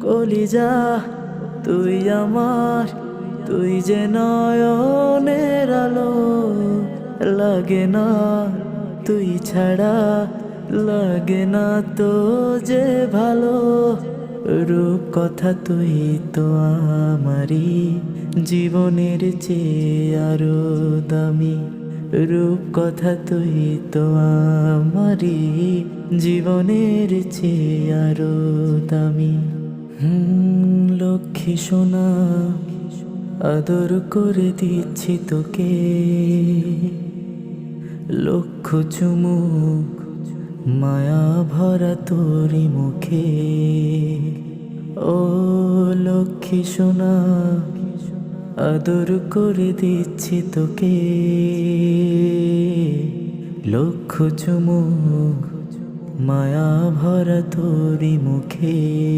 কলিজা তুই আমার, তুই যে নয়নের আলো, লাগে না তুই ছাড়া, লাগে না তো যে ভালো। রূপ কথা তুই তো আমারই জীবনের চেয়ে আরো দামি, রূপ কথা তুই তো আমারই জীবনের চেয়ে আরো দামি। লক্ষ্মী সোনা আদর করে দিচ্ছি তোকে, লক্ষ চুমুক মায়া ভরা তোরি মুখে। ও লক্ষ্মী সোনা আদর করে দিচ্ছি তোকে, লক্ষ চুমুক মায়া ভরা তোরি মুখে।